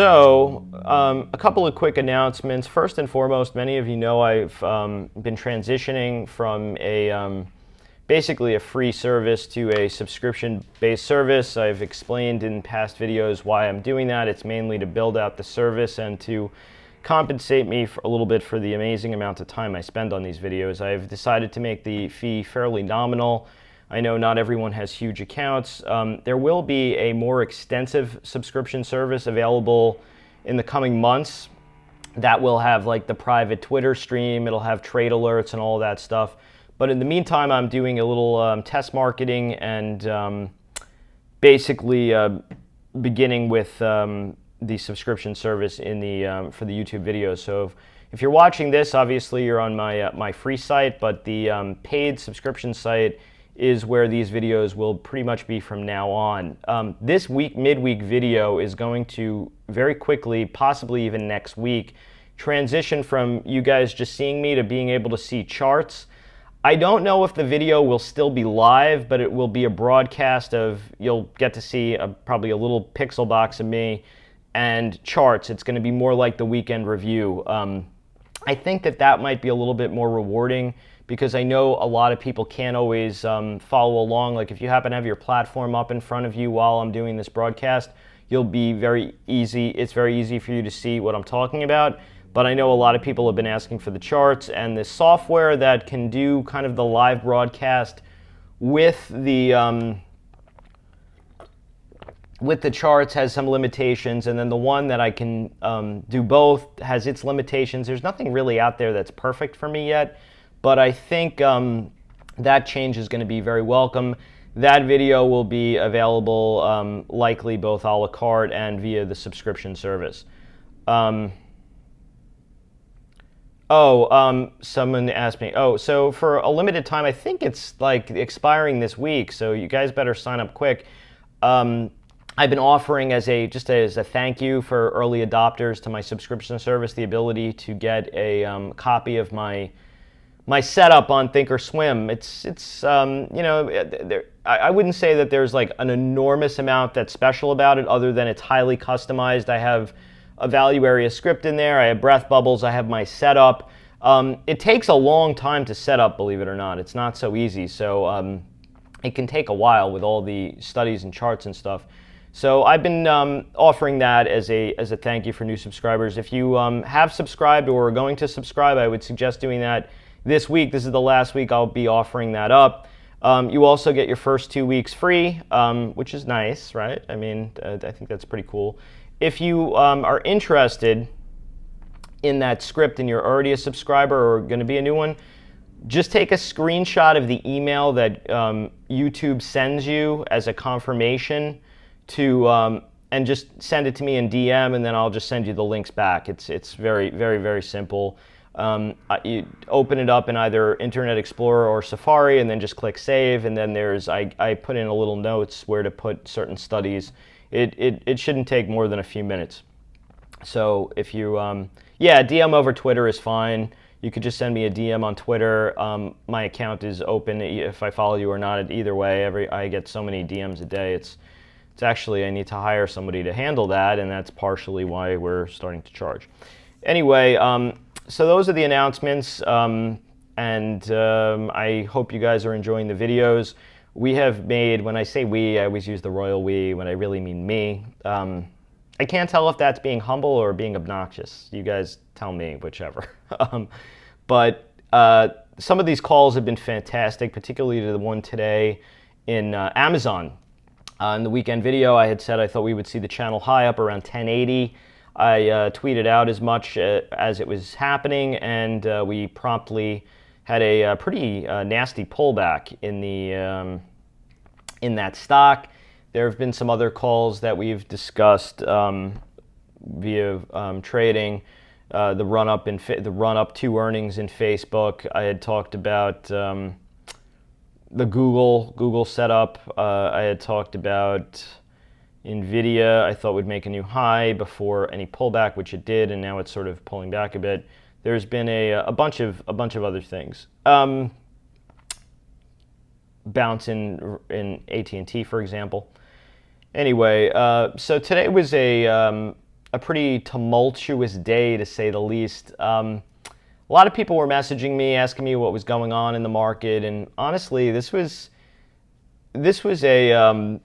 A couple of quick announcements. First and foremost, many of you know I've been transitioning from basically a free service to a subscription-based service. I've explained in past videos why I'm doing that. It's mainly to build out the service and to compensate me for a little bit for the amazing amount of time I spend on these videos. I've decided to make the fee fairly nominal. I know not everyone has huge accounts. There will be a more extensive subscription service available in the coming months that will have like the private Twitter stream, it'll have trade alerts and all that stuff. But in the meantime, I'm doing a little test marketing and basically beginning with the subscription service in the for the YouTube videos. So if you're watching this, obviously you're on my free site, but the paid subscription site is where these videos will pretty much be from now on. This week, midweek video is going to very quickly, possibly even next week, transition from you guys just seeing me to being able to see charts. I don't know if the video will still be live, but it will be a broadcast of, you'll get to see probably a little pixel box of me and charts. It's going to be more like the weekend review. I think that might be a little bit more rewarding because I know a lot of people can't always follow along. Like if you happen to have your platform up in front of you while I'm doing this broadcast, you'll be very easy. It's very easy for you to see what I'm talking about. But I know a lot of people have been asking for the charts, and the software that can do kind of the live broadcast with the charts has some limitations, and then the one that I can do both has its limitations. There's nothing really out there that's perfect for me yet, but I think that change is going to be very welcome. That video will be available likely both a la carte and via the subscription service. Someone asked me, so for a limited time, I think it's like expiring this week, so you guys better sign up quick. I've been offering just as a thank you for early adopters to my subscription service the ability to get a copy of my setup on Thinkorswim. It's I wouldn't say that there's like an enormous amount that's special about it other than it's highly customized. I have a value area script in there, I have breath bubbles, I have my setup. It takes a long time to set up, believe it or not. It's not so easy, so it can take a while with all the studies and charts and stuff. So I've been offering that as a thank you for new subscribers. If you have subscribed or are going to subscribe, I would suggest doing that this week. This is the last week I'll be offering that up. You also get your first 2 weeks free, which is nice, right? I mean, I think that's pretty cool. If you are interested in that script and you're already a subscriber or going to be a new one, just take a screenshot of the email that YouTube sends you as a confirmation and just send it to me in DM, and then I'll just send you the links back. It's very, very, very simple. You open it up in either Internet Explorer or Safari, and then just click Save, and then I put in a little notes where to put certain studies. It shouldn't take more than a few minutes. So if you, DM over Twitter is fine. You could just send me a DM on Twitter. My account is open if I follow you or not. Either way, I get so many DMs a day. It's actually, I need to hire somebody to handle that, and that's partially why we're starting to charge. Anyway, so those are the announcements, and I hope you guys are enjoying the videos. We have made, when I say we, I always use the royal we when I really mean me. I can't tell if that's being humble or being obnoxious. You guys tell me, whichever. But some of these calls have been fantastic, particularly to the one today in Amazon. In the weekend video, I had said I thought we would see the channel high up around 1080. I tweeted out as much as it was happening, and we promptly had a pretty nasty pullback in that stock. There have been some other calls that we've discussed via trading. The run up to earnings in Facebook. I had talked about the Google setup. I had talked about Nvidia. I thought would make a new high before any pullback, which it did, and now it's sort of pulling back a bit. There's been a bunch of other things. Bounce in AT&T, for example. Anyway, so today was a a pretty tumultuous day, to say the least. A lot of people were messaging me, asking me what was going on in the market, and honestly, this was a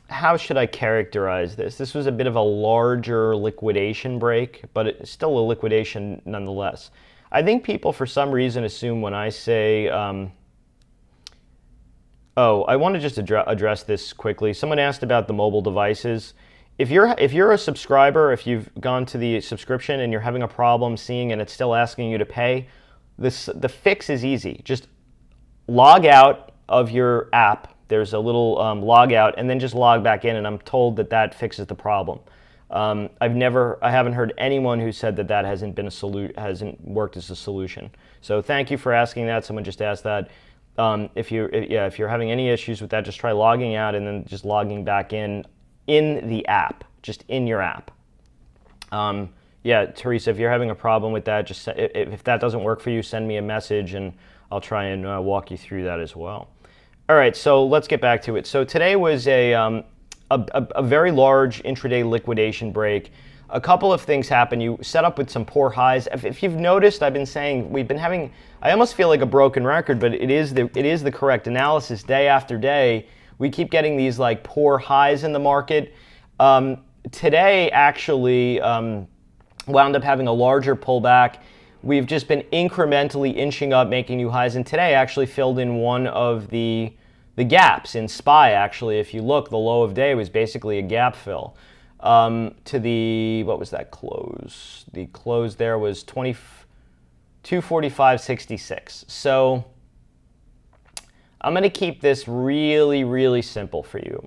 how should I characterize this? This was a bit of a larger liquidation break, but it's still a liquidation nonetheless. I think people, for some reason, assume when I say, I want to just address this quickly. Someone asked about the mobile devices. If you're a subscriber, if you've gone to the subscription and you're having a problem seeing and it's still asking you to pay, the fix is easy. Just log out of your app. There's a little log out, and then just log back in, and I'm told that fixes the problem. I haven't heard anyone who said that hasn't worked as a solution. So thank you for asking that. Someone just asked that. If you're having any issues with that, just try logging out and then just logging back in the app, just in your app. Teresa, if you're having a problem with that, just if that doesn't work for you, send me a message and I'll try and walk you through that as well. All right, so let's get back to it. So today was a very large intraday liquidation break. A couple of things happened. You set up with some poor highs. If you've noticed, I've been saying I almost feel like a broken record, but it is the correct analysis. Day after day, we keep getting these like poor highs in the market. Today actually wound up having a larger pullback. We've just been incrementally inching up, making new highs, and today actually filled in one of the gaps in SPY. Actually, if you look, the low of day was basically a gap fill to the, what was that close? The close there was 245.66. So I'm going to keep this really, really simple for you.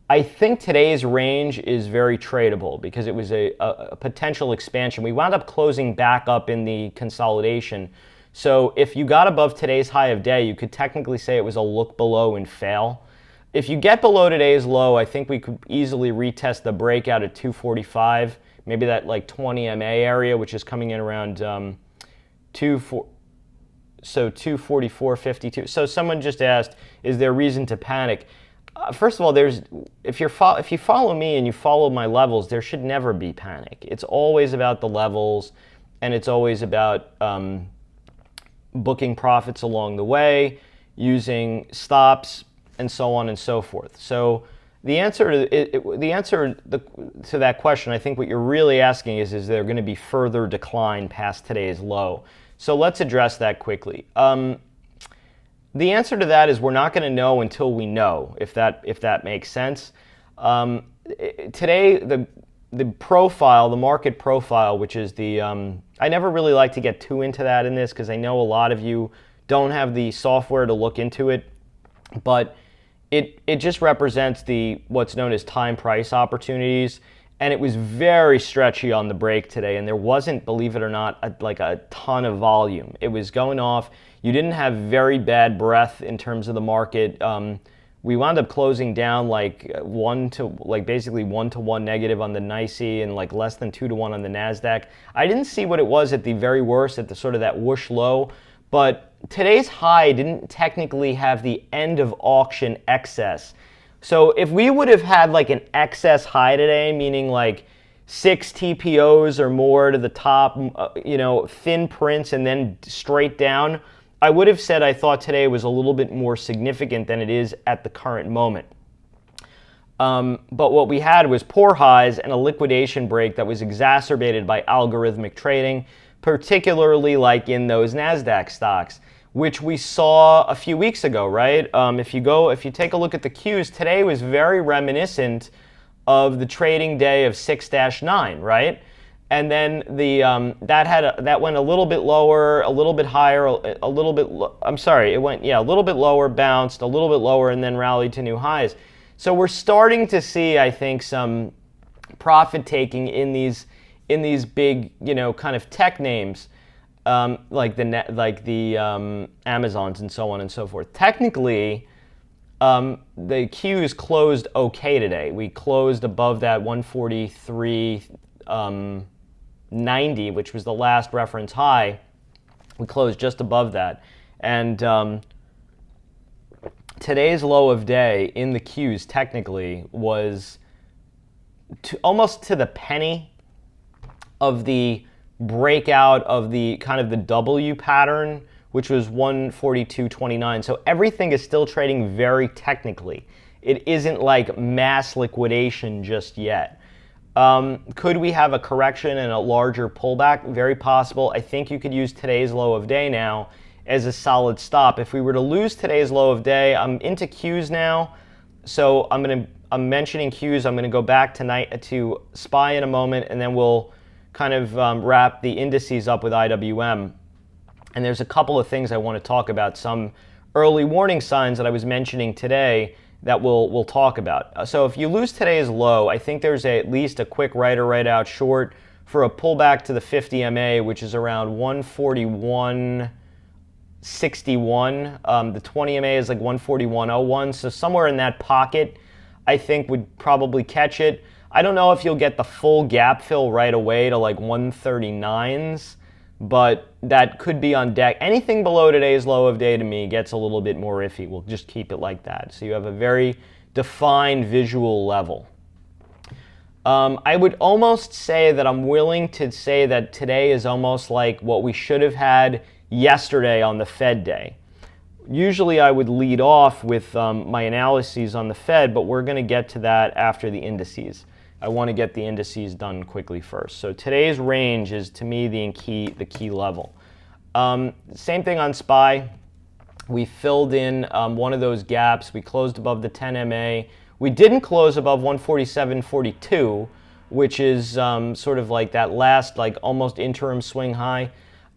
I think today's range is very tradable because it was a potential expansion. We wound up closing back up in the consolidation. So if you got above today's high of day, you could technically say it was a look below and fail. If you get below today's low, I think we could easily retest the breakout at 245, maybe that like 20 MA area, which is coming in around 244.52. So someone just asked, is there reason to panic? First of all, if you follow me and you follow my levels, there should never be panic. It's always about the levels, and it's always about booking profits along the way, using stops, and so on and so forth. So the answer to that question, I think what you're really asking is there going to be further decline past today's low? So let's address that quickly. The answer to that is we're not going to know until we know, if that makes sense. Today, the profile, the market profile, which is I never really like to get too into that in this because I know a lot of you don't have the software to look into it, but it just represents what's known as time price opportunities, and it was very stretchy on the break today, and there wasn't, believe it or not, a ton of volume. It was going off. You didn't have very bad breadth in terms of the market. We wound up closing down basically 1-to-1 negative on the NYSE and like less than 2-to-1 on the NASDAQ. I didn't see what it was at the very worst, at the sort of that whoosh low, but today's high didn't technically have the end of auction excess. So if we would have had like an excess high today, meaning like 6 TPOs or more to the top, thin prints and then straight down, I would have said I thought today was a little bit more significant than it is at the current moment. But what we had was poor highs and a liquidation break that was exacerbated by algorithmic trading, particularly like in those NASDAQ stocks, which we saw a few weeks ago, right? If you take a look at the Qs, today was very reminiscent of the trading day of 6-9, right? And then that went a little bit lower, a little bit higher, it went a little bit lower, bounced a little bit lower, and then rallied to new highs. So we're starting to see, I think, some profit taking in these big, kind of tech names, like the Amazons and so on and so forth. Technically, the Qs closed okay today. We closed above that 143.90, which was the last reference high. We closed just above that. And today's low of day in the Qs technically was almost to the penny of the breakout of the kind of the W pattern, which was 142.29. So everything is still trading very technically. It isn't like mass liquidation just yet. Could we have a correction and a larger pullback? Very possible. I think you could use today's low of day now as a solid stop. If we were to lose today's low of day, I'm into Qs now. So I'm mentioning Qs. I'm going to go back tonight to SPY in a moment, and then we'll kind of wrap the indices up with IWM. And there's a couple of things I want to talk about, some early warning signs that I was mentioning today that we'll talk about. So if you lose today's low, I think there's at least a quick right or right out short for a pullback to the 50 MA, which is around 141.61. The 20 MA is like 141.01. So somewhere in that pocket, I think would probably catch it. I don't know if you'll get the full gap fill right away to like 139s, but that could be on deck. Anything below today's low of day to me gets a little bit more iffy. We'll just keep it like that. So you have a very defined visual level. I would almost say that I'm willing to say that today is almost like what we should have had yesterday on the Fed day. Usually I would lead off with my analyses on the Fed, but we're going to get to that after the indices. I want to get the indices done quickly first. So today's range is, to me, the key level. Same thing on SPY. We filled in one of those gaps. We closed above the 10 MA. We didn't close above 147.42, which is sort of like that last, like almost interim swing high.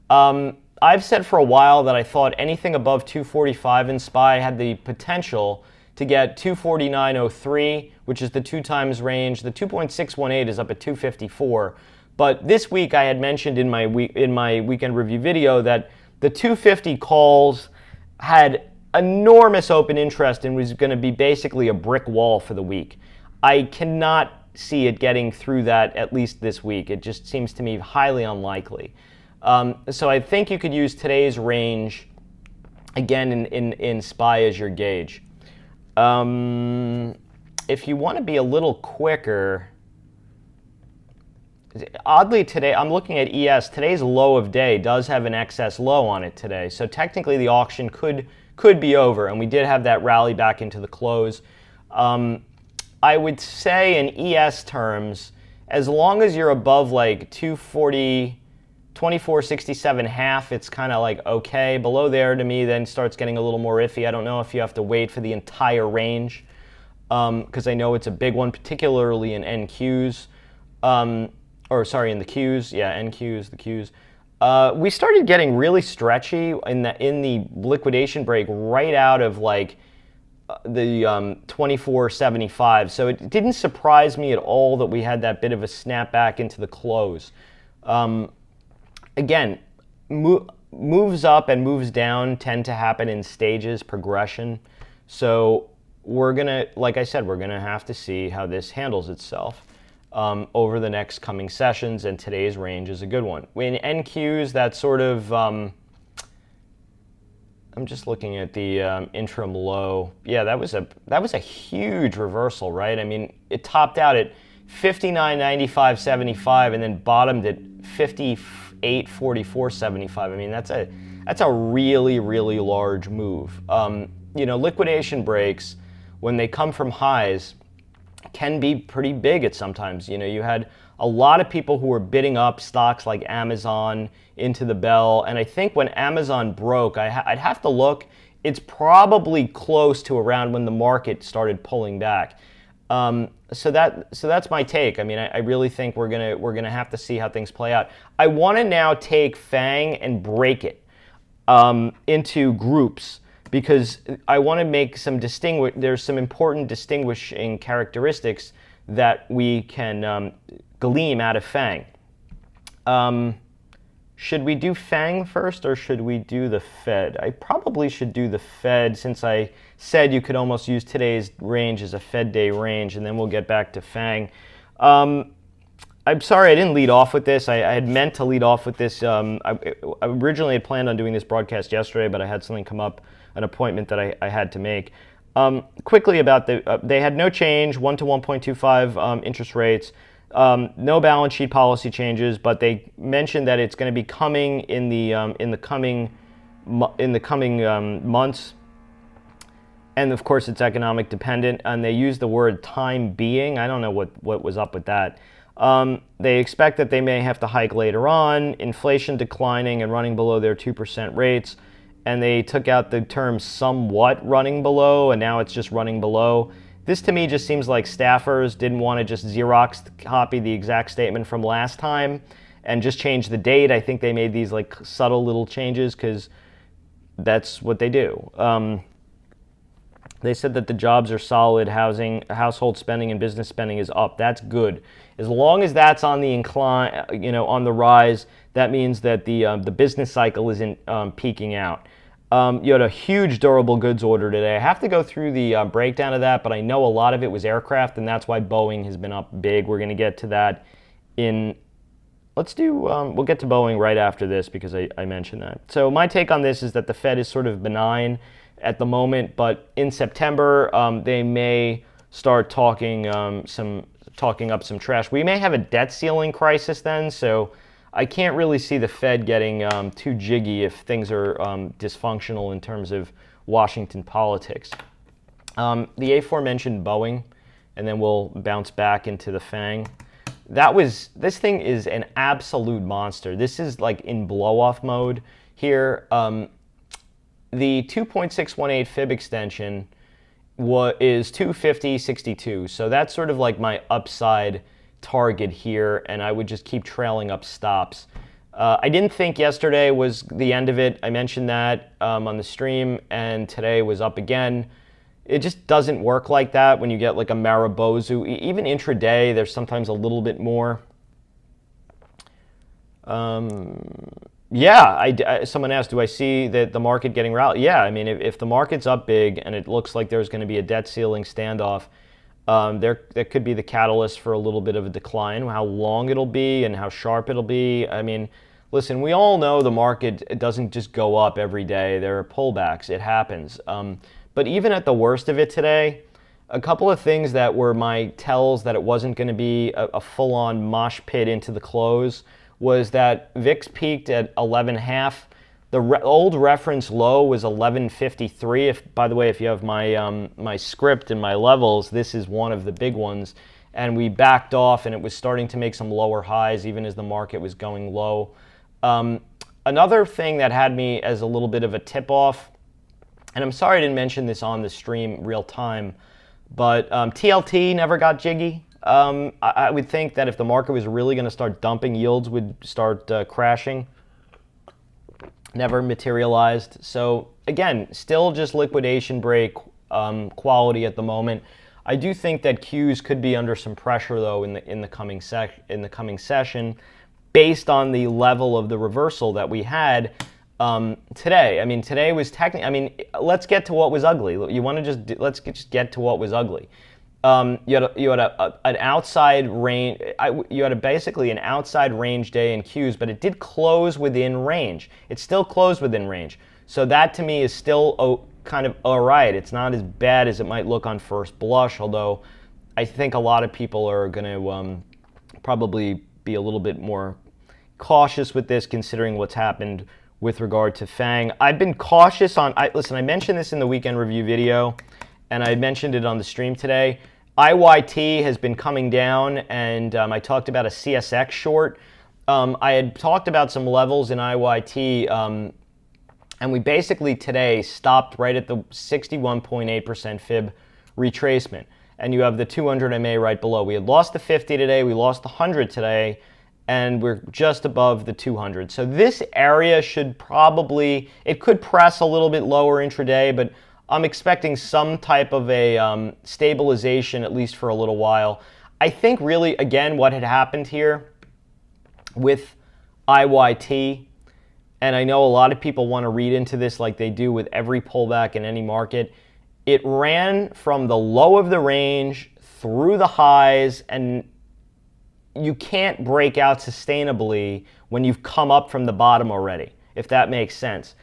I've said for a while that I thought anything above 245 in SPY had the potential to get 249.03, which is the 2 times range. The 2.618 is up at 254. But this week I had mentioned in my weekend review video that the 250 calls had enormous open interest and was going to be basically a brick wall for the week. I cannot see it getting through that at least this week. It just seems to me highly unlikely. So I think you could use today's range again in SPY as your gauge. If you want to be a little quicker, oddly today, I'm looking at ES. Today's low of day does have an excess low on it today. So technically the auction could be over, and we did have that rally back into the close. I would say in ES terms, as long as you're above like 240, 24.67.5, it's kind of like okay. Below there to me then starts getting a little more iffy. I don't know if you have to wait for the entire range because I know it's a big one, particularly in NQs. In the Qs. Yeah, NQs, the Qs. We started getting really stretchy in the liquidation break right out of like the 24.75. So it didn't surprise me at all that we had that bit of a snapback into the close. Again, moves up and moves down tend to happen in stages, progression. So we're going to, like I said, we're going to have to see how this handles itself over the next coming sessions, and today's range is a good one. In NQs, that sort of, I'm just looking at the interim low. Yeah, that was a huge reversal, right? I mean, it topped out at 59.95.75 and then bottomed at 58.44.75. I mean, that's a really, really large move. Liquidation breaks, when they come from highs, can be pretty big at sometimes. You had a lot of people who were bidding up stocks like Amazon into the bell, and I think when Amazon broke, I'd have to look, it's probably close to around when the market started pulling back. So that's my take. I mean, I really think we're gonna have to see how things play out. I want to now take FANG and break it into groups because I want to make some there's some important distinguishing characteristics that we can glean out of FANG. Should we do FANG first or should we do the Fed? I probably should do the Fed since I said you could almost use today's range as a Fed day range, and then we'll get back to FANG. I'm sorry I didn't lead off with this. I had meant to lead off with this. I originally had planned on doing this broadcast yesterday, but I had something come up, an appointment that I had to make. Quickly about they had no change, 1 to 1.25 interest rates, no balance sheet policy changes, but they mentioned that it's going to be coming in the coming months. And of course, it's economic dependent, and they use the word time being. I don't know what was up with that. They expect that they may have to hike later on, inflation declining and running below their 2% rates. And they took out the term somewhat running below, and now it's just running below. This to me just seems like staffers didn't want to just Xerox copy the exact statement from last time and just change the date. I think they made these like subtle little changes because that's what they do. They said that the jobs are solid, household spending and business spending is up. That's good. As long as that's on the incline, on the rise, that means that the business cycle isn't peaking out. You had a huge durable goods order today. I have to go through the breakdown of that, but I know a lot of it was aircraft, and that's why Boeing has been up big. We're going to get to that in. We'll get to Boeing right after this because I mentioned that. So my take on this is that the Fed is sort of benign at the moment, but in September they may start talking up some trash. We may have a debt ceiling crisis then, so I can't really see the Fed getting too jiggy if things are dysfunctional in terms of Washington politics. The aforementioned Boeing, and then we'll bounce back into the FANG. This thing is an absolute monster. This is like in blow-off mode here. The 2.618 fib extension is 250.62, so that's sort of like my upside target here, and I would just keep trailing up stops. I didn't think yesterday was the end of it. I mentioned that on the stream, and today was up again. It just doesn't work like that when you get like a Marubozu. Even intraday, there's sometimes a little bit more. Someone asked, do I see that the market getting rallied? Yeah, I mean, if the market's up big and it looks like there's going to be a debt ceiling standoff, there could be the catalyst for a little bit of a decline. How long it'll be and how sharp it'll be. I mean, listen, we all know the market doesn't just go up every day. There are pullbacks. It happens. But even at the worst of it today, a couple of things that were my tells that it wasn't going to be a full-on mosh pit into the close was that VIX peaked at 11.5. The old reference low was 11.53. By the way, if you have my script and my levels, this is one of the big ones. And we backed off, and it was starting to make some lower highs even as the market was going low. Another thing that had me as a little bit of a tip-off, and I'm sorry I didn't mention this on the stream real time, but TLT never got jiggy. I would think that if the market was really going to start dumping, yields would start crashing. Never materialized. So again, still just liquidation break quality at the moment. I do think that Qs could be under some pressure though in the coming session, based on the level of the reversal that we had today. I mean, today was technically. I mean, let's get to what was ugly. You want to let's just get to what was ugly. You had an outside range. You had basically an outside range day in Qs, but it did close within range. It still closed within range. So that to me is still kind of all right. It's not as bad as it might look on first blush, although I think a lot of people are going to probably be a little bit more cautious with this, considering what's happened with regard to FANG. I've been cautious on. Listen, I mentioned this in the weekend review video, and I mentioned it on the stream today. IYT has been coming down, and I talked about a CSX short. I had talked about some levels in IYT, and we basically today stopped right at the 61.8% fib retracement. And you have the 200 MA right below. We had lost the 50 today, we lost the 100 today, and we're just above the 200. So this area should probably, it could press a little bit lower intraday, but I'm expecting some type of a stabilization, at least for a little while. I think really, again, what had happened here with IYT, and I know a lot of people want to read into this like they do with every pullback in any market, it ran from the low of the range through the highs, and you can't break out sustainably when you've come up from the bottom already, if that makes sense.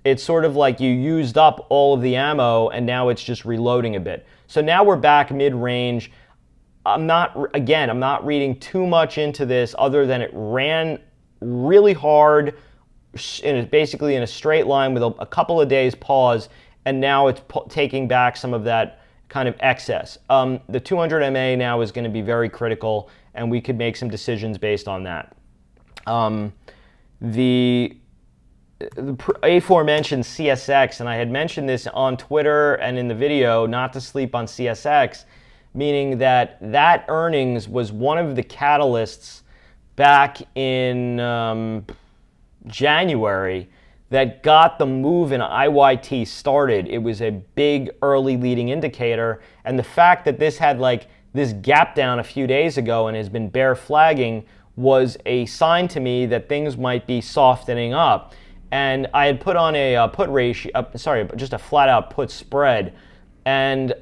it's sort of like you used up all of the ammo and now it's just reloading a bit. So now we're back mid-range. I'm not reading too much into this other than it ran really hard, basically in a straight line with a couple of days pause, and now it's taking back some of that kind of excess. The 200 MA now is going to be very critical, and we could make some decisions based on that. The aforementioned CSX, and I had mentioned this on Twitter and in the video, not to sleep on CSX, meaning that earnings was one of the catalysts back in January that got the move in IYT started. It was a big early leading indicator, and the fact that this had like this gap down a few days ago and has been bear flagging was a sign to me that things might be softening up. And I had put on a put ratio, just a flat out put spread, and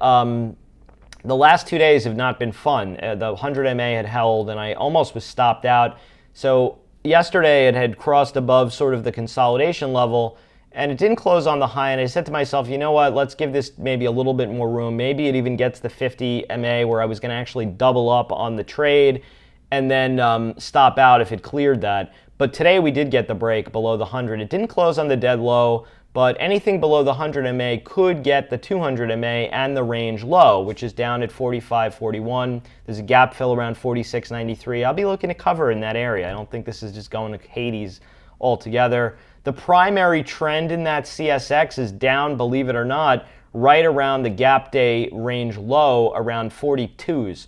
the last 2 days have not been fun. The 100 MA had held, and I almost was stopped out. So yesterday it had crossed above sort of the consolidation level, and it didn't close on the high. And I said to myself, you know what? Let's give this maybe a little bit more room. Maybe it even gets the 50 MA where I was going to actually double up on the trade, and then stop out if it cleared that. But today we did get the break below the 100. It didn't close on the dead low, but anything below the 100 MA could get the 200 MA and the range low, which is down at 45.41. There's a gap fill around 46.93. I'll be looking to cover in that area. I don't think this is just going to Hades altogether. The primary trend in that CSX is down, believe it or not, right around the gap day range low around 42s.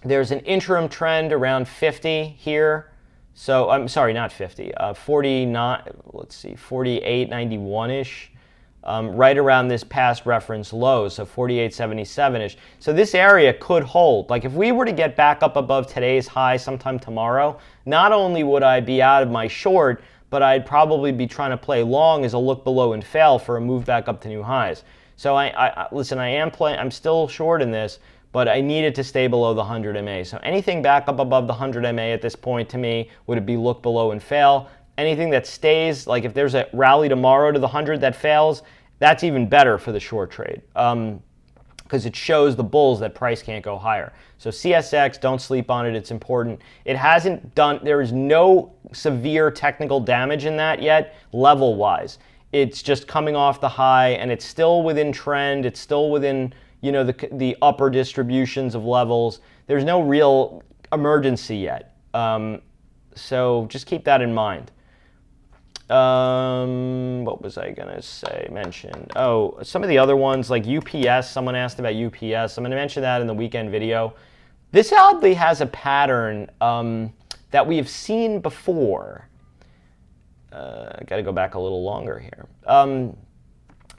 There's an interim trend around 50 here. So I'm sorry, not 50, 49, let's see, 48.91-ish, right around this past reference low, so 48.77-ish. So this area could hold. Like if we were to get back up above today's high sometime tomorrow, not only would I be out of my short, but I'd probably be trying to play long as a look below and fail for a move back up to new highs. So listen, I'm still short in this, but I needed to stay below the 100 MA. So anything back up above the 100 MA at this point to me would be look below and fail. Anything that stays, like if there's a rally tomorrow to the 100 that fails, that's even better for the short trade because it shows the bulls that price can't go higher. So CSX, don't sleep on it. It's important. It hasn't done, there is no severe technical damage in that yet, level-wise. It's just coming off the high, and it's still within trend. It's still within the upper distributions of levels. There's no real emergency yet. So just keep that in mind. What was I going to say, mention? Oh, some of the other ones like UPS. Someone asked about UPS. I'm going to mention that in the weekend video. This oddly has a pattern that we have seen before. I got to go back a little longer here.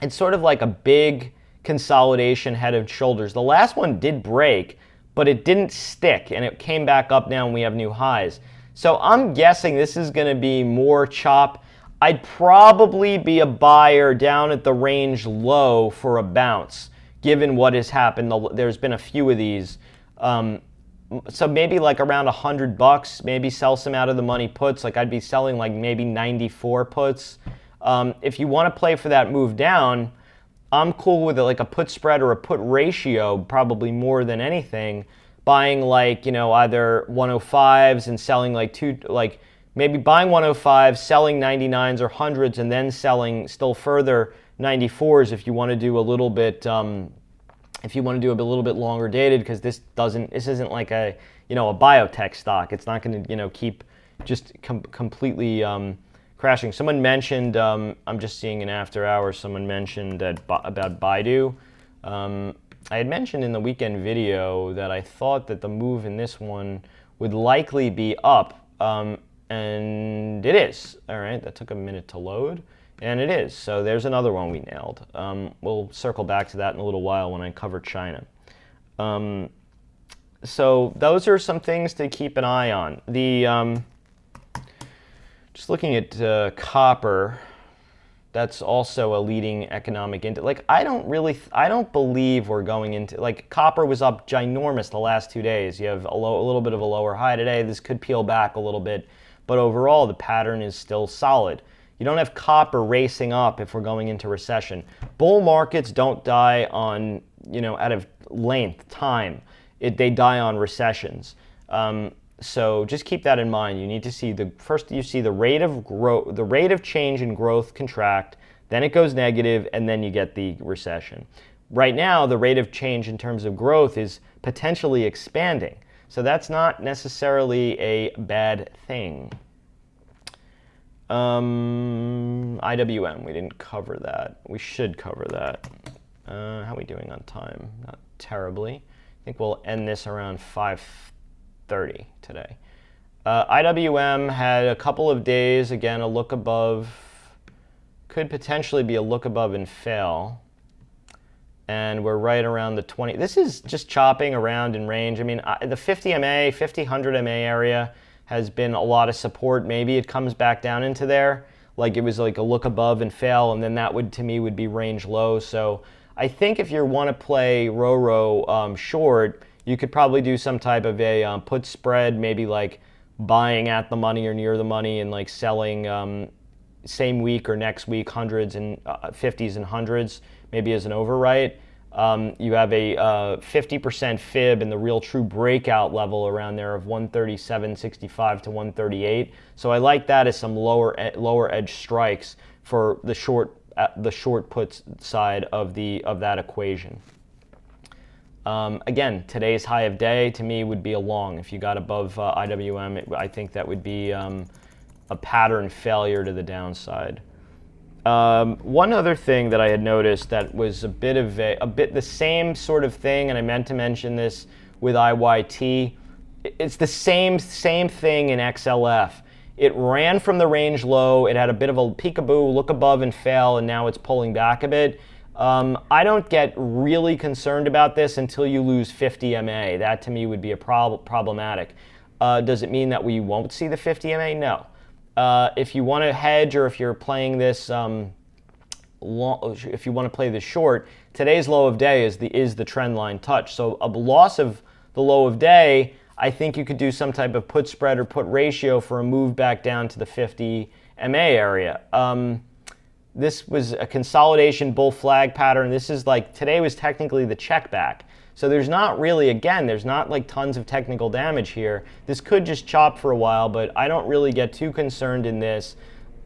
It's sort of like a big consolidation head and shoulders. The last one did break, but it didn't stick, and it came back up now and we have new highs. So I'm guessing this is going to be more chop. I'd probably be a buyer down at the range low for a bounce, given what has happened. There's been a few of these. So maybe like around $100, maybe sell some out of the money puts. Like I'd be selling like maybe 94 puts. If you want to play for that move down, I'm cool with it, like a put spread or a put ratio, probably more than anything. Buying like, either 105s and selling maybe buying 105s, selling 99s or 100s, and then selling still further 94s if you want to do a little bit, longer dated, because this isn't like a biotech stock. It's not going to, keep just completely crashing. Someone mentioned, I'm just seeing an after hours, someone mentioned about Baidu. I had mentioned in the weekend video that I thought that the move in this one would likely be up, and it is. All right, that took a minute to load, and it is. So there's another one we nailed. We'll circle back to that in a little while when I cover China. So those are some things to keep an eye on. Just looking at copper, that's also a leading economic index. Like I don't believe we're going into, like copper was up ginormous the last 2 days. You have a little bit of a lower high today. This could peel back a little bit, but overall the pattern is still solid. You don't have copper racing up if we're going into recession. Bull markets don't die on, out of length, time. They die on recessions. So just keep that in mind. You need to see first you see the rate of growth, the rate of change in growth contract, then it goes negative, and then you get the recession. Right now, the rate of change in terms of growth is potentially expanding. So that's not necessarily a bad thing. IWM, we didn't cover that. We should cover that. How are we doing on time? Not terribly. I think we'll end this around 5:30 today. IWM had a couple of days, again, a look above, could potentially be a look above and fail. And we're right around the 20. This is just chopping around in range. I mean, the 50 MA, 50, 100 MA area has been a lot of support. Maybe it comes back down into there, like it was like a look above and fail, and then that would, to me, would be range low. So I think if you want to play RoRo short, you could probably do some type of a put spread, maybe like buying at the money or near the money and like selling same week or next week hundreds and 50s and hundreds, maybe as an overwrite. You have a 50% fib in the real true breakout level around there of 137.65 to 138. So I like that as some lower edge strikes for the short puts side of that equation. Again, today's high of day to me would be a long. If you got above IWM, I think that would be a pattern failure to the downside. One other thing that I had noticed that was a bit the same sort of thing, and I meant to mention this with IYT. It's the same thing in XLF. It ran from the range low. It had a bit of a peekaboo, look above and fail, and now it's pulling back a bit. I don't get really concerned about this until you lose 50 MA. That to me would be a problematic. Does it mean that we won't see the 50 MA? No. If you want to hedge, or if you're playing this, if you want to play this short, today's low of day is the trend line touch. So a loss of the low of day, I think you could do some type of put spread or put ratio for a move back down to the 50 MA area. This was a consolidation bull flag pattern. This is like, today was technically the check back. So there's not really, again, there's not like tons of technical damage here. This could just chop for a while, but I don't really get too concerned in this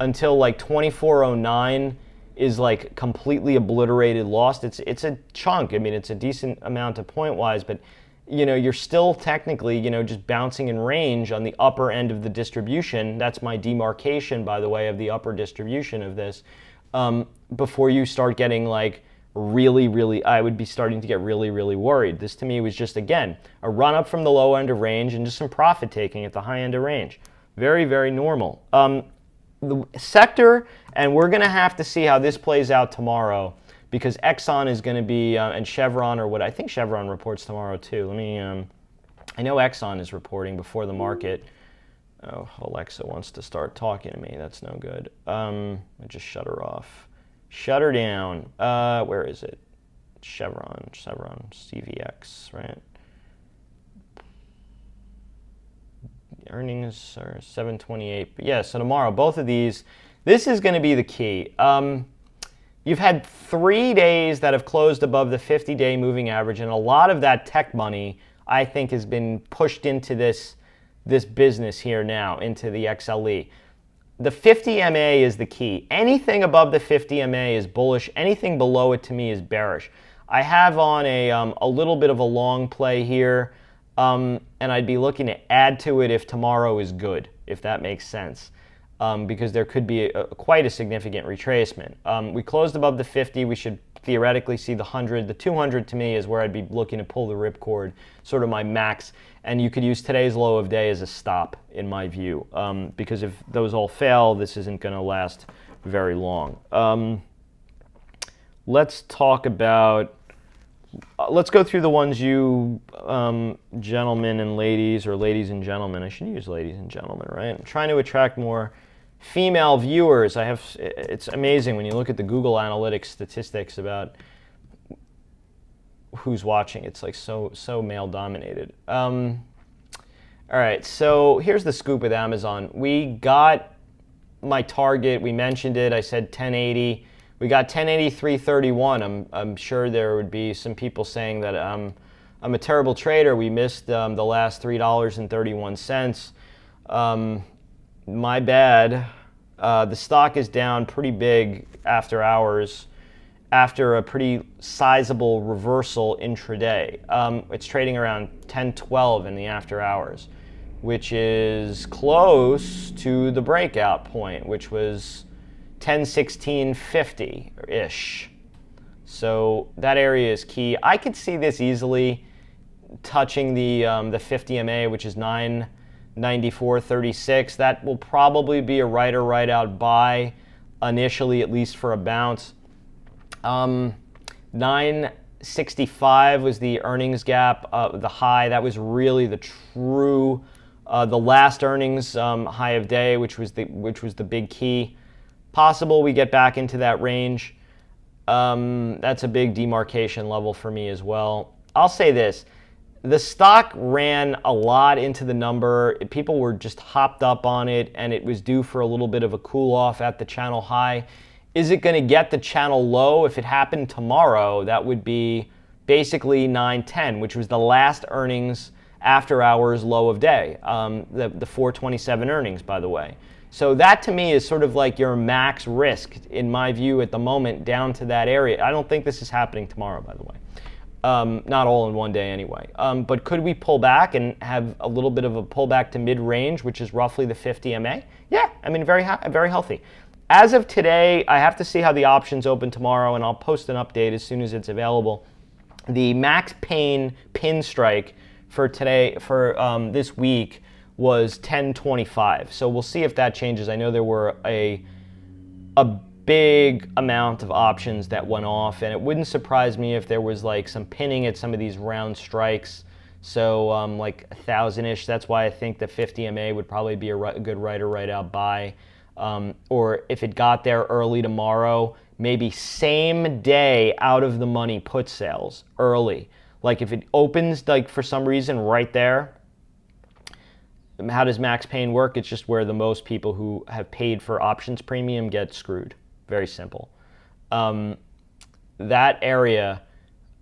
until like 2409 is like completely obliterated, lost. It's a chunk. I mean, it's a decent amount of point-wise, but you're still technically, just bouncing in range on the upper end of the distribution. That's my demarcation, by the way, of the upper distribution of this. Before you start getting like really, I would be starting to get really worried. This to me was just, again, a run up from the low end of range and just some profit taking at the high end of range. Very normal. The sector, and we're going to have to see how this plays out tomorrow, because Exxon is going to be, and Chevron, or what I think Chevron reports tomorrow too. I know Exxon is reporting before the market. Oh, Alexa wants to start talking to me. That's no good. I just shut her off. Shut her down. Where is it? Chevron, CVX, right? Earnings are 728. But yeah, so tomorrow, both of these, this is going to be the key. You've had 3 days that have closed above the 50-day moving average, and a lot of that tech money, I think, has been pushed into this business here now, into the XLE. The 50 MA is the key. Anything above the 50 MA is bullish. Anything below it, to me, is bearish. I have on a little bit of a long play here, and I'd be looking to add to it if tomorrow is good, if that makes sense, because there could be quite a significant retracement. We closed above the 50. We should theoretically see the 100. The 200, to me, is where I'd be looking to pull the ripcord, sort of my max. And you could use today's low of day as a stop, in my view, because if those all fail, this isn't going to last very long. Let's talk about, let's go through the ones you gentlemen and ladies, or ladies and gentlemen. I should use ladies and gentlemen, right? I'm trying to attract more female viewers. It's amazing when you look at the Google Analytics statistics about who's watching. It's like so male dominated. All right, so here's the scoop with Amazon. We got my target. We mentioned it. I said 1080. We got 1083.31. I'm sure there would be some people saying that I'm a terrible trader. We missed the last $3.31. My bad. The stock is down pretty big after hours, after a pretty sizable reversal intraday. It's trading around 10.12 in the after hours, which is close to the breakout point, which was 10.1650-ish. So that area is key. I could see this easily touching the 50 MA, which is 994.36. That will probably be a right or right out buy initially, at least for a bounce. 965 was the earnings gap, the high. That was really the true, the last earnings high of day, which was the big key. Possible we get back into that range. That's a big demarcation level for me as well. I'll say this. The stock ran a lot into the number. People were just hopped up on it, and it was due for a little bit of a cool off at the channel high. Is it going to get the channel low? If it happened tomorrow, that would be basically 910, which was the last earnings after hours low of day, the 427 earnings, by the way. So that to me is sort of like your max risk, in my view, at the moment, down to that area. I don't think this is happening tomorrow, by the way. Not all in one day anyway. But could we pull back and have a little bit of a pullback to mid-range, which is roughly the 50 MA? Yeah, I mean, very healthy. As of today, I have to see how the options open tomorrow, and I'll post an update as soon as it's available. The Max Pain pin strike for today, for this week, was 10.25. So we'll see if that changes. I know there were a big amount of options that went off, and it wouldn't surprise me if there was like some pinning at some of these round strikes. So like 1,000-ish. That's why I think the 50 MA would probably be a good right or right out buy. Or if it got there early tomorrow, maybe same day out of the money put sales early. Like if it opens like for some reason right there, how does Max Pain work? It's just where the most people who have paid for options premium get screwed. Very simple. That area,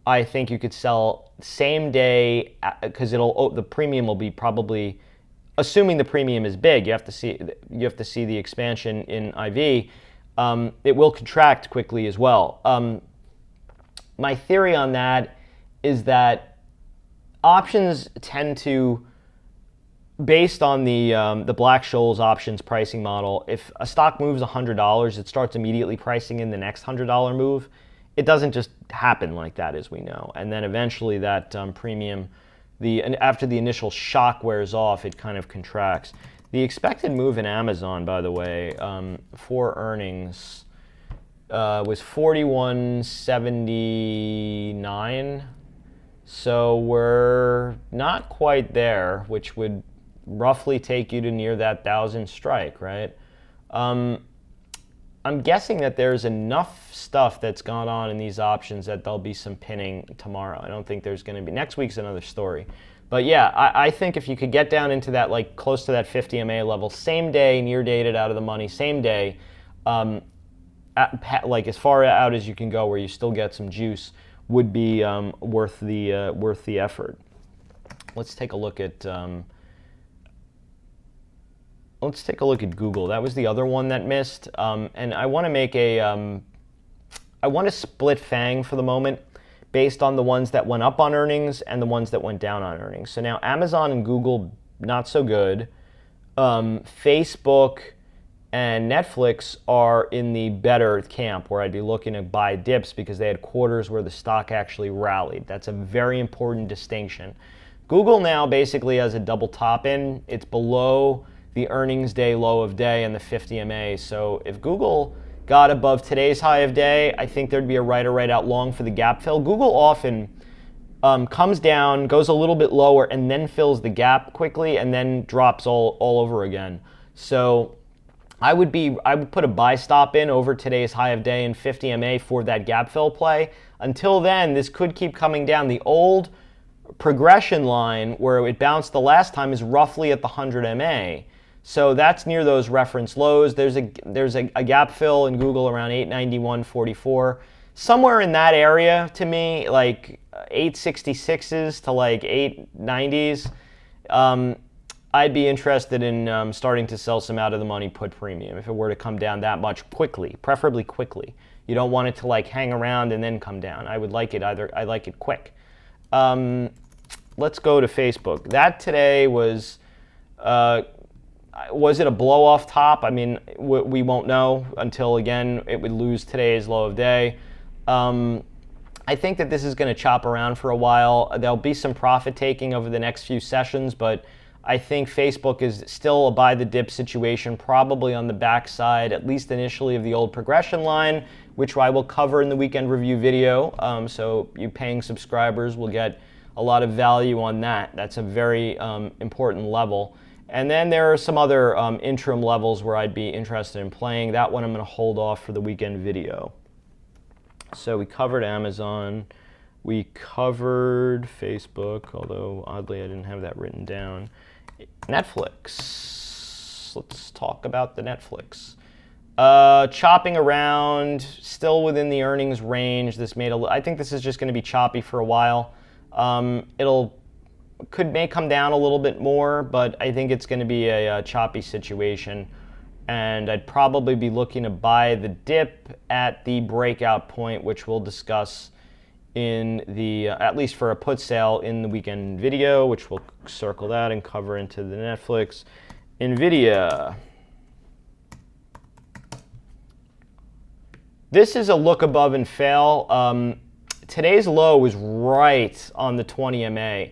I think you could sell same day because the premium will be probably, assuming the premium is big. You have to see the expansion in IV. It will contract quickly as well. My theory on that is that options tend to, based on the Black-Scholes options pricing model, if a stock moves $100, it starts immediately pricing in the next $100 move. It doesn't just happen like that, as we know. And then eventually that premium, after the initial shock wears off, it kind of contracts. The expected move in Amazon, by the way, for earnings was 41.79. So we're not quite there, which would roughly take you to near that 1,000 strike, right? I'm guessing that there's enough stuff that's gone on in these options that there'll be some pinning tomorrow. I don't think there's going to be. Next week's another story. But yeah, I think if you could get down into that, like close to that 50 MA level, same day, near dated, out of the money, same day, like as far out as you can go where you still get some juice, would be worth the effort. Let's take a look at Google. That was the other one that missed, and I want to make I want to split FANG for the moment, based on the ones that went up on earnings and the ones that went down on earnings. So now Amazon and Google, not so good. Facebook and Netflix are in the better camp, where I'd be looking to buy dips because they had quarters where the stock actually rallied. That's a very important distinction. Google now basically has a double top in. It's below the earnings day low of day and the 50 MA. So if Google got above today's high of day, I think there'd be a right or right out long for the gap fill. Google often comes down, goes a little bit lower, and then fills the gap quickly and then drops all over again. So I would put a buy stop in over today's high of day and 50 MA for that gap fill play. Until then, this could keep coming down. The old progression line where it bounced the last time is roughly at the 100 MA. So that's near those reference lows. There's a gap fill in Google around 891.44. Somewhere in that area, to me, like 866s to like 890s, I'd be interested in starting to sell some out of the money put premium if it were to come down that much quickly, preferably quickly. You don't want it to like hang around and then come down. I would like it I like it quick. Let's go to Facebook. That today was it a blow off top? I mean, we won't know until, again, it would lose today's low of day. I think that this is going to chop around for a while. There'll be some profit taking over the next few sessions, but I think Facebook is still a buy the dip situation, probably on the backside, at least initially, of the old progression line, which I will cover in the weekend review video. So you paying subscribers will get a lot of value on that. That's a very important level. And then there are some other interim levels where I'd be interested in playing. That one I'm going to hold off for the weekend video. So we covered Amazon. We covered Facebook, although oddly I didn't have that written down. Netflix. Let's talk about the Netflix. Chopping around, still within the earnings range. I think this is just going to be choppy for a while. May come down a little bit more, but I think it's going to be a choppy situation. And I'd probably be looking to buy the dip at the breakout point, which we'll discuss in the, at least for a put sale in the weekend video, which we'll circle that and cover into the Netflix. NVIDIA. This is a look above and fail. Today's low was right on the 20 MA.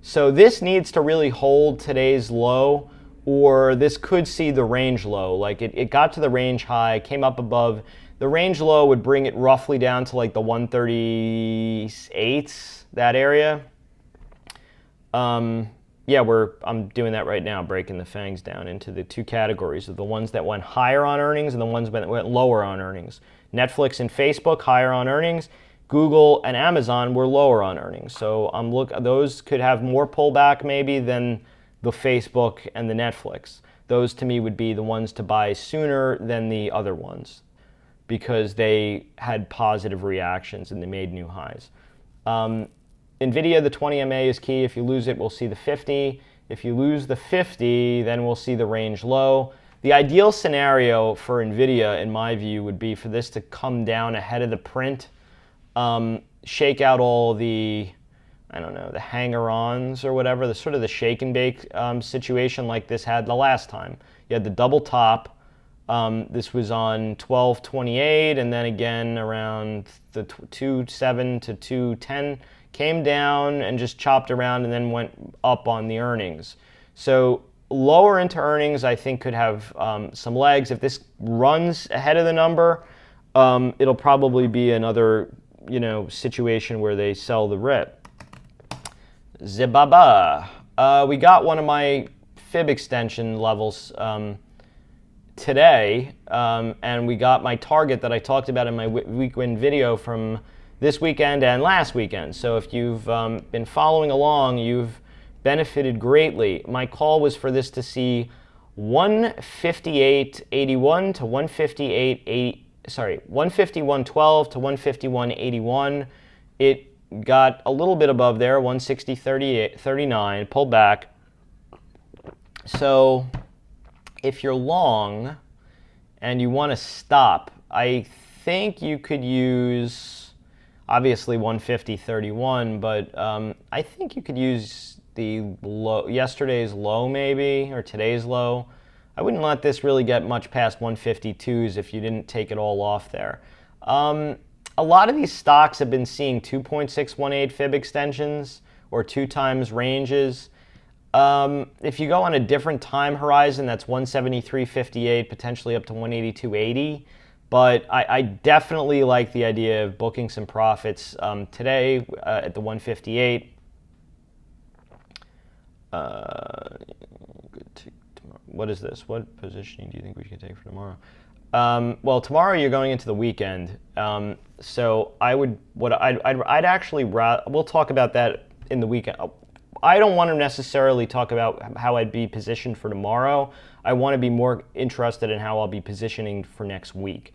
So this needs to really hold today's low, or this could see the range low. Like it got to the range high, came up above. The range low would bring it roughly down to like the 138s, that area. Yeah, I'm doing that right now, breaking the fangs down into the two categories of the ones that went higher on earnings and the ones that went lower on earnings. Netflix and Facebook, higher on earnings. Google and Amazon were lower on earnings. So those could have more pullback maybe than the Facebook and the Netflix. Those to me would be the ones to buy sooner than the other ones because they had positive reactions and they made new highs. NVIDIA, the 20 MA is key. If you lose it, we'll see the 50. If you lose the 50, then we'll see the range low. The ideal scenario for NVIDIA, in my view, would be for this to come down ahead of the print, shake out all the, I don't know, the hanger-ons or whatever, the sort of the shake and bake situation like this had the last time. You had the double top. This was on 1228, and then again around the 2.7 to 2.10, came down and just chopped around and then went up on the earnings. So lower into earnings, I think, could have some legs. If this runs ahead of the number, it'll probably be another, situation where they sell the rip. Zibaba. We got one of my fib extension levels today, and we got my target that I talked about in my weekend video from this weekend and last weekend. So if you've been following along, you've benefited greatly. My call was for this to see 158.81 to 151.12 to 151.81. It got a little bit above there, 160.39, pulled back. So if you're long and you want to stop, I think you could use, obviously 150.31, but I think you could use the low, yesterday's low maybe, or today's low. I wouldn't let this really get much past 152s if you didn't take it all off there. A lot of these stocks have been seeing 2.618 fib extensions or 2 times ranges. If you go on a different time horizon, that's 173.58, potentially up to 182.80. But I definitely like the idea of booking some profits today at the 158. What is this? What positioning do you think we should take for tomorrow? Well, tomorrow you're going into the weekend, so I'd actually, we'll talk about that in the weekend. I don't want to necessarily talk about how I'd be positioned for tomorrow. I want to be more interested in how I'll be positioning for next week.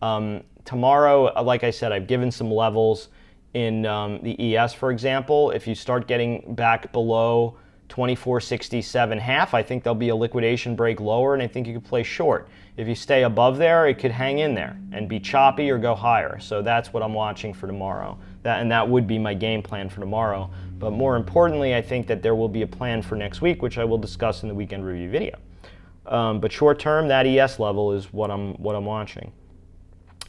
Tomorrow, like I said, I've given some levels in the ES, for example. If you start getting back below 24.67.5, I think there'll be a liquidation break lower, and I think you could play short. If you stay above there, it could hang in there and be choppy or go higher. So that's what I'm watching for tomorrow. That would be my game plan for tomorrow. But more importantly, I think that there will be a plan for next week, which I will discuss in the weekend review video. But short term, that ES level is what I'm watching.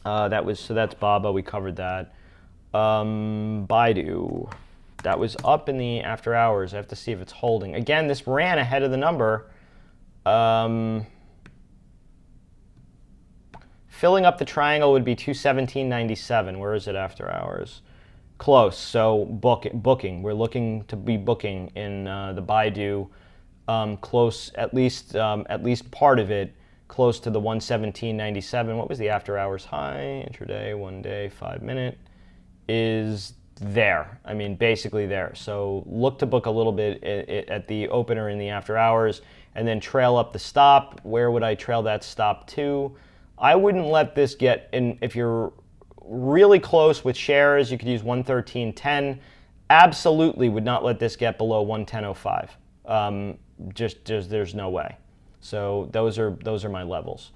So that's BABA. We covered that. Baidu. That was up in the after hours. I have to see if it's holding. Again, this ran ahead of the number. Filling up the triangle would be 217.97. Where is it after hours? Close. So booking. We're looking to be booking in the Baidu. Close, at least part of it, close to the 117.97. What was the after hours high? Intraday, 1 day, 5 minute is there. I mean, basically there. So look to book a little bit at the opener in the after hours, and then trail up the stop. Where would I trail that stop to? I wouldn't let this get in. If you're really close with shares, you could use 113.10. Absolutely would not let this get below 110.05. Just there's no way. So those are my levels.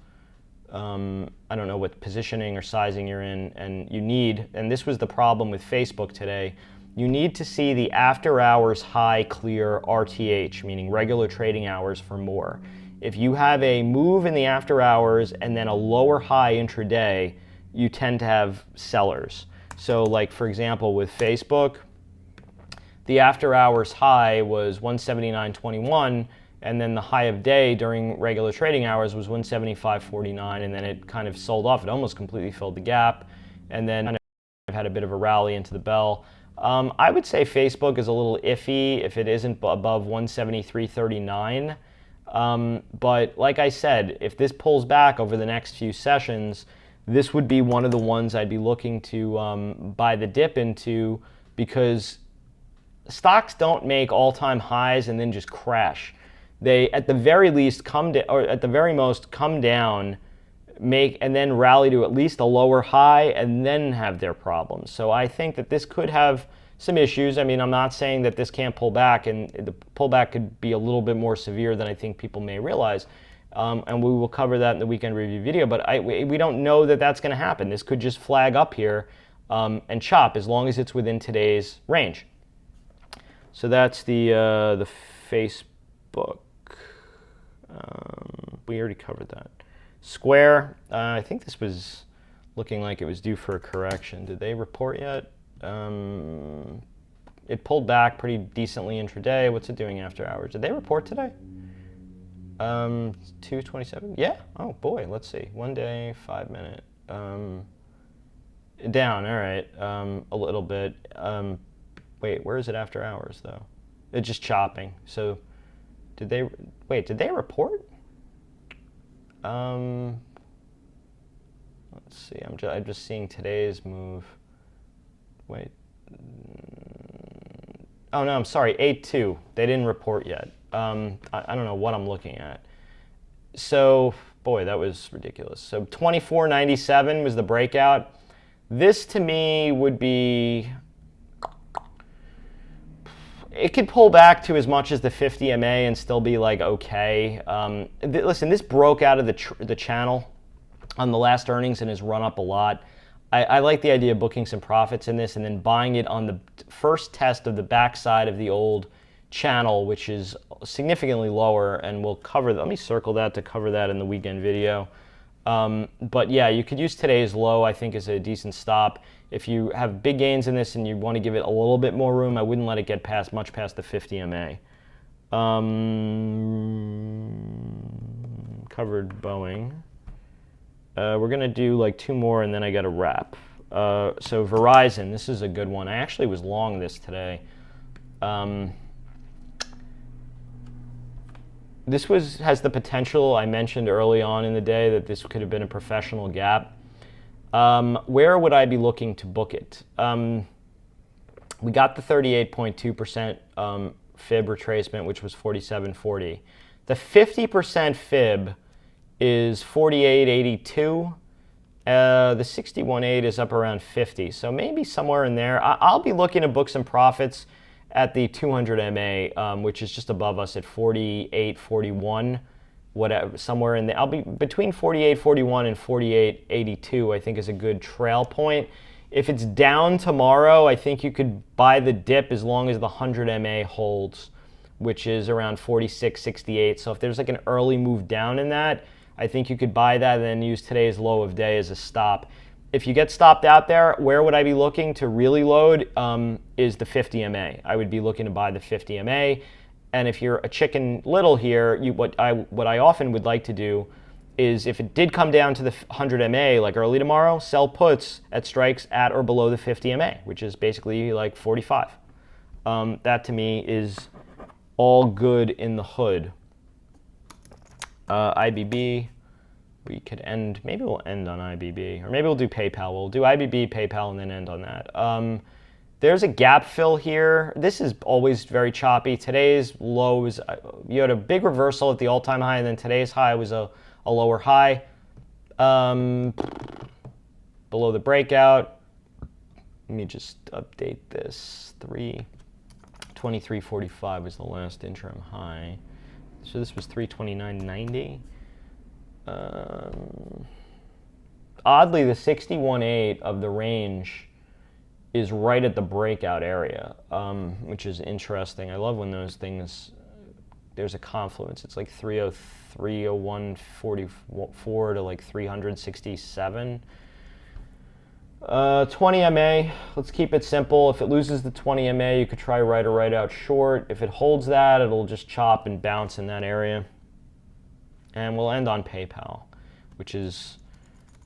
I don't know what positioning or sizing you're in, and you need, and this was the problem with Facebook today, you need to see the after hours high clear RTH, meaning regular trading hours, for more. If you have a move in the after hours and then a lower high intraday, you tend to have sellers. So like, for example, with Facebook, the after hours high was 179.21, and then the high of day during regular trading hours was 175.49, and then it kind of sold off. It almost completely filled the gap, and then kind of had a bit of a rally into the bell. I would say Facebook is a little iffy if it isn't above 173.39. But like I said, if this pulls back over the next few sessions, this would be one of the ones I'd be looking to buy the dip into, because stocks don't make all-time highs and then just crash. They, at the very least, come down, or at the very most, come down, make, and then rally to at least a lower high, and then have their problems. So I think that this could have some issues. I mean, I'm not saying that this can't pull back, and the pullback could be a little bit more severe than I think people may realize. And we will cover that in the weekend review video. But we don't know that that's going to happen. This could just flag up here and chop, as long as it's within today's range. So that's the Facebook. We already covered that. Square, I think this was looking like it was due for a correction. Did they report yet? It pulled back pretty decently intraday. What's it doing after hours? Did they report today? 227? Yeah. Oh boy, let's see. 1 day, 5 minute. Down, all right, a little bit. Wait, where is it after hours though? It's just chopping. So did they report? Let's see, I'm just seeing today's move. Wait. Oh no, I'm sorry, 8-2. They didn't report yet. I don't know what I'm looking at. So, boy, that was ridiculous. So 24.97 was the breakout. This to me would be, it could pull back to as much as the 50 MA and still be like okay. Listen, this broke out of the channel on the last earnings and has run up a lot. I like the idea of booking some profits in this and then buying it on the first test of the backside of the old channel, which is significantly lower, and we'll cover that. Let me circle that to cover that in the weekend video. But yeah, you could use today's low, I think, as a decent stop. If you have big gains in this and you want to give it a little bit more room, I wouldn't let it get much past the 50 MA. Covered Boeing. We're going to do like 2 more and then I got to wrap. So Verizon, this is a good one. I actually was long this today. This has the potential, I mentioned early on in the day, that this could have been a professional gap. Where would I be looking to book it? We got the 38.2% fib retracement, which was 47.40. The 50% fib is 48.82. The 61.8 is up around 50, so maybe somewhere in there. I'll be looking to book some profits at the 200 MA, which is just above us at 48.41. Whatever, somewhere in there. I'll be between 48.41 and 48.82, I think is a good trail point. If it's down tomorrow, I think you could buy the dip as long as the 100 MA holds, which is around 46.68. So if there's like an early move down in that, I think you could buy that and then use today's low of day as a stop. If you get stopped out there, where would I be looking to really load is the 50 MA. I would be looking to buy the 50 MA. And if you're a chicken little here, what I often would like to do is if it did come down to the 100 MA like early tomorrow, sell puts at strikes at or below the 50 MA, which is basically like 45. That to me is all good in the hood. IBB, we could end, maybe we'll end on IBB, or maybe we'll do PayPal. We'll do IBB, PayPal, and then end on that. There's a gap fill here. This is always very choppy. Today's low was, you had a big reversal at the all-time high, and then today's high was a lower high. Below the breakout, let me just update this. 323.45 was the last interim high. So this was 329.90. Oddly, the 61.8 of the range is right at the breakout area, which is interesting. I love when those things, there's a confluence. It's like 301.44 to like 367. 20 MA, let's keep it simple. If it loses the 20 MA, you could try right or right out short. If it holds that, it'll just chop and bounce in that area. And we'll end on PayPal, which is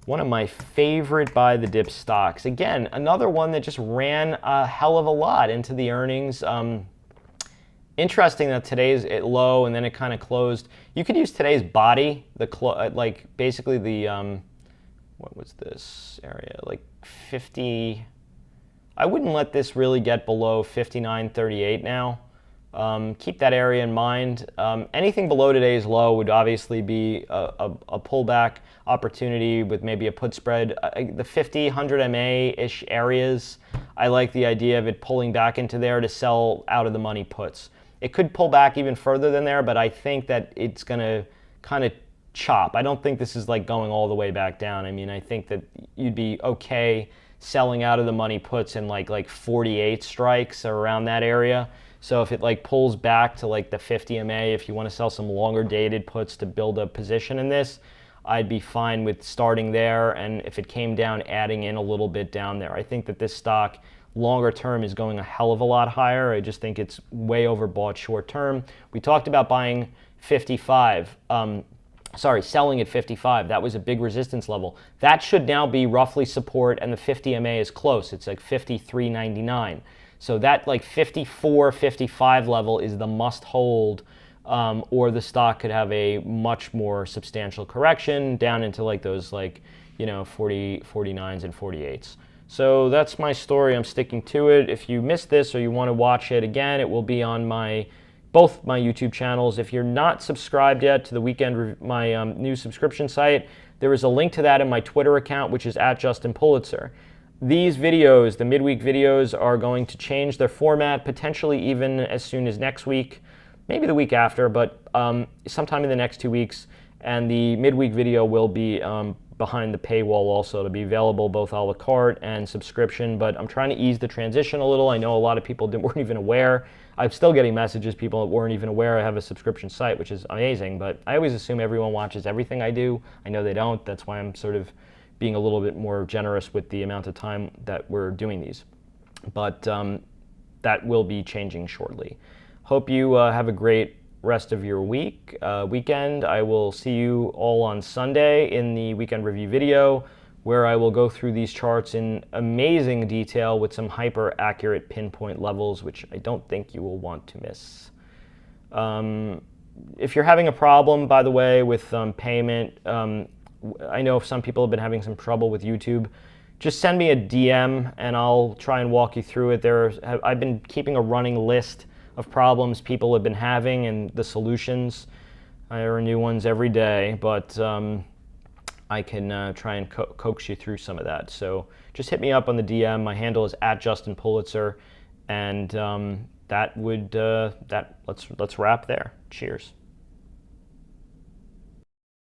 one of my favorite buy the dip stocks. Again, another one that just ran a hell of a lot into the earnings. Interesting that today's at low and then it kind of closed. You could use today's body, like basically the, what was this area? Like 50, I wouldn't let this really get below 59.38 now. Keep that area in mind. Anything below today's low would obviously be a pullback opportunity with maybe a put spread. The 50, 100 MA-ish areas, I like the idea of it pulling back into there to sell out of the money puts. It could pull back even further than there, but I think that it's going to kind of chop. I don't think this is like going all the way back down. I mean, I think that you'd be okay selling out of the money puts in like 48 strikes or around that area. So if it like pulls back to like the 50 MA, if you want to sell some longer dated puts to build a position in this, I'd be fine with starting there. And if it came down, adding in a little bit down there. I think that this stock longer term is going a hell of a lot higher. I just think it's way overbought short term. We talked about buying 55. Selling at 55. That was a big resistance level. That should now be roughly support, and the 50 MA is close. It's like 53.99. So that like 54, 55 level is the must hold, or the stock could have a much more substantial correction down into like those 40, 49s and 48s. So that's my story. I'm sticking to it. If you missed this or you want to watch it again, it will be on both my YouTube channels. If you're not subscribed yet to the Weekend, my new subscription site, there is a link to that in my Twitter account, which is @JustinPulitzer. These videos, the midweek videos, are going to change their format, potentially even as soon as next week, maybe the week after, but sometime in the next 2 weeks. And the midweek video will be behind the paywall also, to be available both a la carte and subscription. But I'm trying to ease the transition a little. I know a lot of people weren't even aware. I'm still getting messages, people that weren't even aware I have a subscription site, which is amazing. But I always assume everyone watches everything I do. I know they don't. That's why I'm sort of being a little bit more generous with the amount of time that we're doing these. But that will be changing shortly. Hope you have a great rest of your weekend. I will see you all on Sunday in the weekend review video, where I will go through these charts in amazing detail with some hyper accurate pinpoint levels, which I don't think you will want to miss. If you're having a problem, by the way, with payment, I know some people have been having some trouble with YouTube. Just send me a DM and I'll try and walk you through it. I've been keeping a running list of problems people have been having and the solutions. There are new ones every day, but I can try and coax you through some of that. So just hit me up on the DM. My handle is @JustinPulitzer, and let's wrap there. Cheers.